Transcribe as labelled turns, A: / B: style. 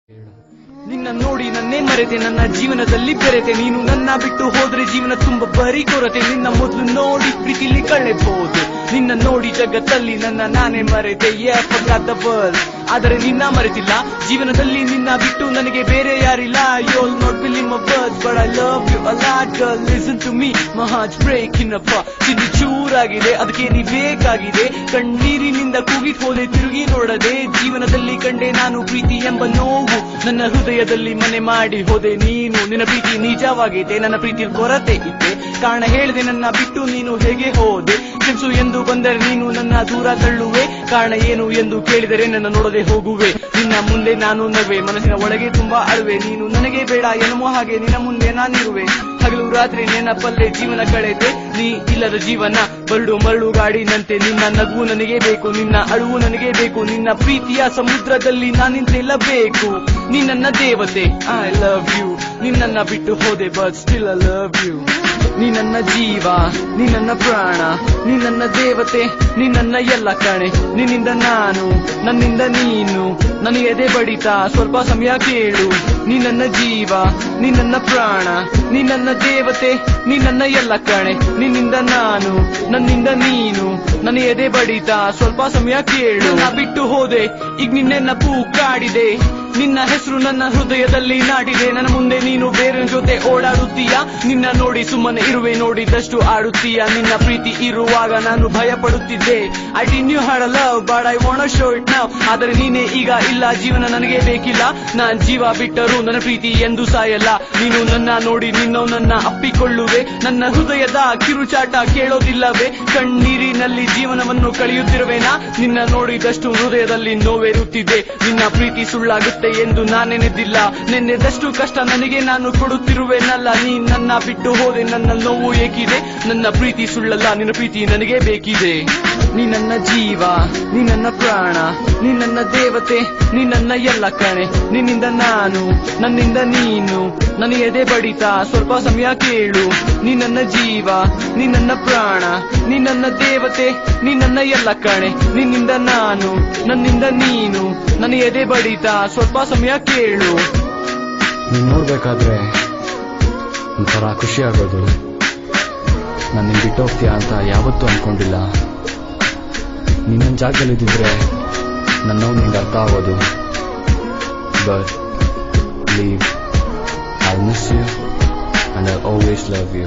A: ನಿನ್ನ ನೋಡಿ ನನ್ನೇ ಮರೆತೆ, ನನ್ನ ಜೀವನದಲ್ಲಿ ಬೆರೆತೆ. ನೀನು ನನ್ನ ಬಿಟ್ಟು ಹೋದ್ರೆ ಜೀವನ ತುಂಬಾ ಬರೀ ಕೊರತೆ. ನಿನ್ನ ಮೊದಲು ನೋಡಿ ಪ್ರೀತಿಲಿ ಕಳೆಬಹುದು, ನಿನ್ನ ನೋಡಿ ಜಗತ್ತಲ್ಲಿ ನನ್ನ ನಾನೇ ಮರೆತೆ. forgot the world, ಆದರೆ ನಿನ್ನ ಮರೆತಿಲ್ಲ. ಜೀವನದಲ್ಲಿ ನಿನ್ನ ಬಿಟ್ಟು ನನಗೆ ಬೇರೆ ಯಾರಿಲ್ಲ. You'll not believe my words but I love you a lot girl, listen to me, my heart's breaking apart. ಚಿಂದಿ ಚೂರಾಗಿದೆ, ಅದಕ್ಕೆ ನೀ ಬೇಕಾಗಿದೆ. ಕಣ್ಣೀರಿನಿಂದ ಕೂಗಿ ಹೋದೆ, ತಿರುಗಿ ನೋಡದೆ. ಜೀವನದಲ್ಲಿ ಕಂಡೆ ನಾನು ಪ್ರೀತಿ ಎಂಬ ನೋವು, ನನ್ನ ಹೃದಯದಲ್ಲಿ ಮನೆ ಮಾಡಿ ಹೋದೆ ನೀನು. ನಿನ್ನ ಪ್ರೀತಿ ನಿಜವಾಗಿದೆ, ನನ್ನ ಪ್ರೀತಿ ಕೊರತೆ ಇದ್ದೆ. ಕಾರಣ ಹೇಳಿದೆ ನನ್ನ ಬಿಟ್ಟು ನೀನು ಹೇಗೆ ಹೋದೆ. ಕ್ಷಮಿಸು ಎಂದು ಬಂದರೆ ನೀನು ನನ್ನ ದೂರ ತಳ್ಳುವೆ. ಕಾರಣ ಏನು ಎಂದು ಕೇಳಿದರೆ ನನ್ನ ನೋಡದೆ ಹೋಗುವೆ. ನಿನ್ನ ಮುಂದೆ ನಾನು ನಗುವೆ, ಮನಸ್ಸಿನ ಒಳಗೆ ತುಂಬಾ ಅಳುವೆ. ನೀನು ನನಗೆ ಬೇಡ ಎನ್ನುವ ಹಾಗೆ ನಿನ್ನ ಮುಂದೆ ನಾನಿರುವೆ. ಹಗಲು ರಾತ್ರಿ ನೆನಪಲ್ಲೇ ಜೀವನ ಕಳೆದೆ. ನೀ ಇಲ್ಲದ ಜೀವನ ಬರಡು ಮರಳು ಗಾಡಿನಂತೆ. ನಿನ್ನ ನಗು ನನಗೆ ಬೇಕು, ನಿನ್ನ ಅಳುವು ನನಗೆ ಬೇಕು. ನಿನ್ನ ಪ್ರೀತಿಯ ಸಮುದ್ರದಲ್ಲಿ ನಾನಿಂತೆಲ್ಲಬೇಕು. ನೀ ನನ್ನ ದೇವತೆ, ಐ ಲವ್ ಯು. ನಿನ್ನನ್ನ ಬಿಟ್ಟು ಹೋದೆ but still I love you. ನೀ ನನ್ನ ಜೀವ, ನೀ ನನ್ನ ಪ್ರಾಣ, ನೀ ನನ್ನ ದೇವತೆ, ನೀ ನನ್ನ ಎಲ್ಲ ಕಣೆ. ನಿನ್ನಿಂದ ನಾನು, ನನ್ನಿಂದ ನೀನು, ನನ್ನ ಎದೆ ಬಡಿತ ಸ್ವಲ್ಪ ಸಮಯ ಕೇಳು. ನೀ ನನ್ನ ಜೀವ, ನೀ ನನ್ನ ಪ್ರಾಣ, ನೀ ನನ್ನ ದೇವತೆ, ನೀ ನನ್ನ ಎಲ್ಲ ಕಣೆ. ನಿನ್ನಿಂದ ನಾನು, ನನ್ನಿಂದ ನೀನು, ನನ್ನ ಎದೆ ಬಡಿತ ಸ್ವಲ್ಪ ಸಮಯ ಕೇಳು. ನಾ ಬಿಟ್ಟು ಹೋದೆ, ಈಗ ನಿನ್ನೆನ್ನಪು ಕಾಡಿದೆ. ನಿನ್ನ ಹೆಸರು ನನ್ನ ಹೃದಯದಲ್ಲಿ ನಾಟಿದೆ. ನನ್ನ ಮುಂದೆ ನೀನು ಬೇರೆ ಜೊತೆ ಓಡಾಡುತ್ತೀಯ. ನಿನ್ನ ನೋಡಿ ಸುಮ್ಮನೆ ಇರುವೆ, ನೋಡಿದಷ್ಟು ಆಡುತ್ತೀಯ. ನಿನ್ನ ಪ್ರೀತಿ ಇರುವಾಗ ನಾನು ಭಯ ಪಡುತ್ತಿದ್ದೆ. I did you had a love but I want to show it now. ಆದರೆ ನೀನೇ ಈಗ ಇಲ್ಲ, ಜೀವನ ನನಗೆ ಬೇಕಿಲ್ಲ. ನಾನ್ ಜೀವ ಬಿಟ್ಟರು ನನ್ನ ಪ್ರೀತಿ ಎಂದು ಸಾಯಲ್ಲ. ನೀನು ನನ್ನ ನೋಡಿ ನಿನ್ನವನನ್ನ ಅಪ್ಪಿಕೊಳ್ಳುವೆ. ನನ್ನ ಹೃದಯದ ಕಿರುಚಾಟ ಕೇಳೋದಿಲ್ಲವೇ? ಕಣ್ಣೀರಿನಲ್ಲಿ ಜೀವನವನ್ನು ಕಳೆಯುತ್ತಿರುವೆನಾ? ನಿನ್ನ ನೋಡಿದಷ್ಟು ಹೃದಯದಲ್ಲಿ ನೋವೇರುತ್ತಿದೆ. ನಿನ್ನ ಪ್ರೀತಿ ಸುಳ್ಳಾಗುತ್ತೆ ಎಂದು ನಾನೆನೆದಿಲ್ಲ. ನೆನ್ನೆದಷ್ಟು ಕಷ್ಟ ನನಗೆ ನಾನು ಕೊಡುತ್ತಿರುವೆನಲ್ಲ. ನೀ ನನ್ನ ಬಿಟ್ಟು ಹೋದೆ, ನನ್ನ ನೋವು ಏಕಿದೆ? ನನ್ನ ಪ್ರೀತಿ ಸುಳ್ಳಲ್ಲ, ನಿನ್ನ ಪ್ರೀತಿ ನನಗೆ ಬೇಕಿದೆ. ನೀ ನನ್ನ ಜೀವ, ನೀ ನನ್ನ ಪ್ರಾಣ, ನೀ ನನ್ನ ದೇವತೆ, ನೀ ನನ್ನ ಎಲ್ಲ ಕಣೆ. ನಿನ್ನಿಂದ ನಾನು, ನನ್ನಿಂದ ನೀನು, ನನ್ನ ಎದೆ ಬಡಿತ ಸ್ವಲ್ಪ ಸಮಯ ಕೇಳು. ನೀ ನನ್ನ ಜೀವ, ನೀ ನನ್ನ ಪ್ರಾಣ, ನೀ ನನ್ನ ದೇವತೆ, ನೀ ನನ್ನ ಎಲ್ಲ ಕಣೆ. ನಿನ್ನಿಂದ ನಾನು, ನನ್ನಿಂದ ನೀನು, ನನ್ನ ಎದೆ ಬಡಿತ ಸ್ವಲ್ಪ ಸಮಯ ಕೇಳು.
B: ನೀನ್ ನೋಡ್ಬೇಕಾದ್ರೆ ಒಂಥರ ಖುಷಿ ಆಗೋದು. ನಾನು ನಿನ್ ಬಿಟ್ಟು ಹೋಗ್ತೀಯಾ ಅಂತ ಯಾವತ್ತೂ ಅನ್ಕೊಂಡಿಲ್ಲ. ನಿನ್ನ ಜಾಗದಲ್ಲಿದ್ದಿದ್ರೆ ನನ್ನ ನೋವು ನಿಂಗೆ ಅರ್ಥ ಆಗೋದು. But leave, I miss you and I always love you.